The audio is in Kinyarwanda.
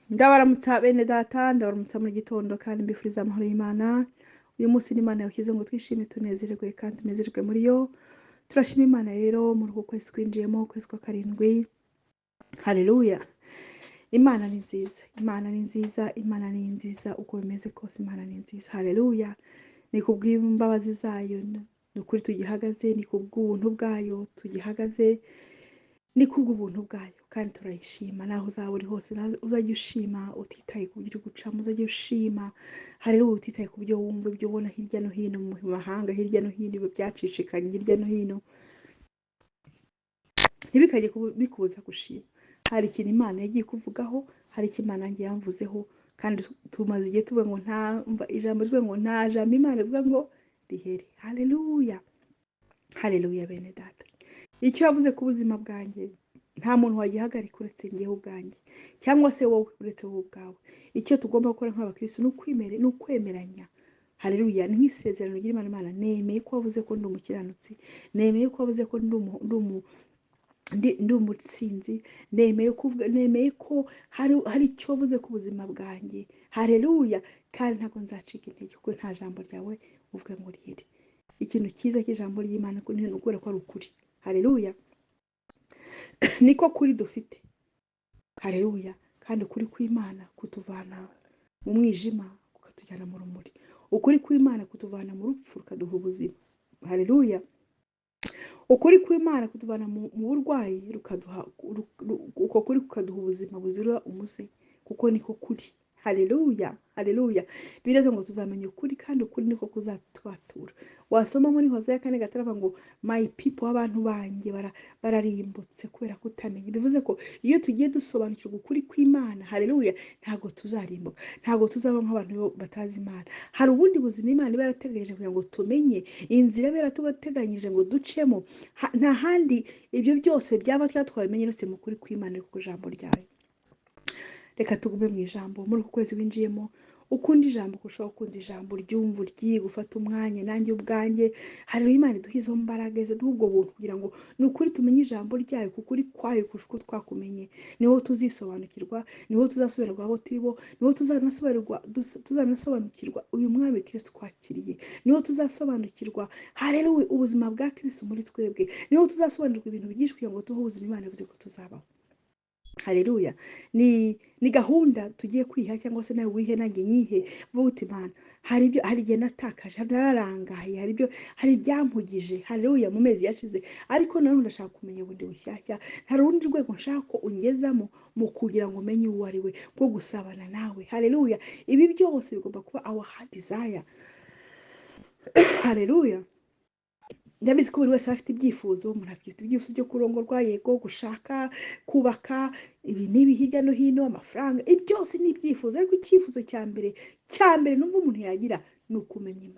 Ndabaramutsa bene data, ndabaramutsa mu gitondo kandi mbifuriza amahoro y'Imana. Uyu munsi ni Imana yashyize ngo twishime tunezerwe kandi tunezerwe muri yo. Turashima Imana rero muri uku kwezi twinjiyemo, ukwezi kwa karindwi. Haleluya. Imana ni nziza, Imana ni nziza, Imana ni nziza uko bimeze kose Imana ni nziza. Haleluya. Ni kubw'imbabazi zayo ni ukuri tugihagaze, ni kubw'ubuntu bwayo tugihagaze, ni kubw'ubuntu bwayo kandi turayishima. Naho uzaba uri hose uzajya ushima utitaye ku byo uri gucamo, uzajya ushima. Haleluya, utitaye ku byo wumva, ibyo ubona hirya no hino mu mahanga, hirya no hino byacicikanye hirya no hino, ntibikajye bikubuza gushima. Hari ikintu Imana yagiye kuvugaho, hari icyo Imana yanjye yamvuzeho, kandi tumaze igihe tuvuga ngo ijambo rivuga ngo nta jambo Imana ivuga ngo rihere. Haleluya, haleluya bene data. Icyo yavuze ku buzima bwanjye nta muntu wagihagarika uretse njyewe ubwanjye, cyangwa se wowe uretse wowe ubwawe. Icyo tugomba gukora nk'abakristo ni ukwemeranya. Haleluya, ni nk'isezerano ry'Imana. Imana, nemeye ko wavuze ko ndi umukiranutsi, nemeye ko wavuze ko ndi umutsinzi, nemeye ko hari icyo wavuze ku buzima bwanjye. Haleluya, kandi ntabwo nzacika intege kuko nta jambo ryawe uvuga ngo rihere. Ikintu cyiza cy'ijambo ry'Imana ni ukubera ko ari ukuri. Haleluya, niko kuri dufite. Haleluya, kandi ukuri kw'Imana kutuvana mu mwijima kukatujyana mu rumuri. Ukuri kw'Imana kutuvana mu rupfu rukaduha ubuzima. Haleluya, ukuri kw'Imana kutuvana mu burwayi uko kuri kukaduha ubuzima buzira umuze, kuko niko kuri. Haleluya, haleluya. Biravuga ngo tuzamenya ukuri kandi ukuri niko kuzatwatura. Wasoma muri Hosea 4:6 ngo my people, abantu banjye bararimbutse kubera kutamenya. Bivuze ko iyo tugiye dusobanukirwa ukuri kw'Imana, haleluya, ntabwo tuzarimbuka, ntabwo tuzaba nk'abantu batazi Imana. Hari ubundi buzima Imana iba yarateganyije kugira ngo tumenye, inzira iba yaratubateganyije ngo ducemo. Nta handi ibyo byose byaba twatwabimenye uretse mu kuri kw'Imana kuko ijambo ryayo. Reka tugume mu ijambo muri uku kwezi winjiyemo. Ukunda ijambo kurushaho gukunda ijambo, ryumva uryiga, ufata umwanya. Nanjye ubwanjye hari Imana iduha izo mbaraga, iduha ubwo buntu kugira ngo ni ukuri tumenye ijambo ryayo, kuko uri kwayo kurusha uko twakumenye. Niho tuzisobanukirwa, niho tuzasobanurwa abo turi bo, niho tuzanasobanukirwa uyu mwami Kristo twakiriye, niho tuzasobanukirwa haleluya ubuzima bwa Kristo muri twebwe, niho tuzasobanurwa ibintu byinshi kugira ngo tubeho ubuzima Imana yavuze ko tuzabaho. Haleluya, ni gahunda tugiye kwiha, cyangwa se nawe wihe nanjye nyihe. Vuga uti Imana, hari igihe natakaje, nararangaye, hari ibyampugije. Haleluya, mu mezi yashize, ariko nanone ndashaka kumenya bundi bushyashya. Hari urundi rwego nshaka ko ungezamo mu kugira ngo umenye uwo ari we, bwo gusabana nawe. Haleluya, ibi byose bigomba kuba our heart desire. Haleluya, ndabizi ko buri wese afite ibyifuzo. Umuntu afite ibyifuzo byo kurongorwa, yego, gushaka, kubaka, ibi n'ibi hirya no hino, amafaranga, ibi byose ni ibyifuzo. Ariko icyifuzo cya mbere numva umuntu yagira ni ukumenya Imana.